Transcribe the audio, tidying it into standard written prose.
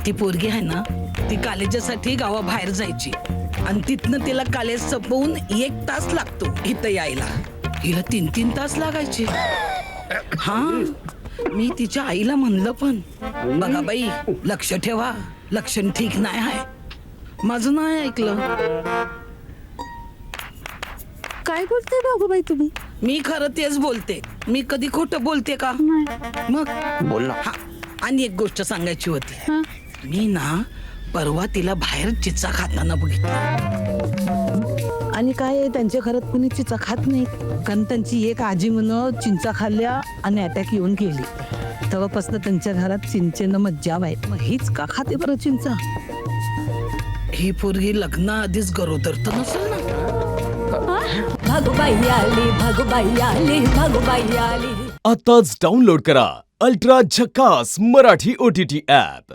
ती पोरगी आहे ना, ती कॉलेजासाठी गावाबाहेर जायची आणि तिथनं तिला कॉलेज संपवून 1 तास लागतो इथं यायला. हिला 3-3 तास लागायचे. हा, मी तिच्या आईला म्हणलं पण, बघा बाई लक्ष ठेवा, लक्षण ठीक नाही आहे. माझं नाही ऐकलं. काय बोलते भागूबाई तुम्ही? मी खरं तेच बोलते. मी कधी खोटं बोलते का? मग बोल ना. हा, आणि एक गोष्ट सांगायची होती. मी ना परवा तिला बाहेर चिचा खाताना बघितलं. आणि काय त्यांच्या घरात कुणी चिंचा खात नाही, कारण त्यांची एक आजी म्हणून चिंचा खाल्ल्या आणि अटॅक येऊन गेली. तेव्हापासून त्यांच्या घरात चिंचेनं मज्जा आहे. मग हीच का खाते बरं चिंचा? ही पोरगी लग्नाआधीच गरोदर तर नसेल ना? भागूबाई आली, भागूबाई आली, भागूबाई आली. आताच डाउनलोड करा अल्ट्रा झकास मराठी OTT ॲप.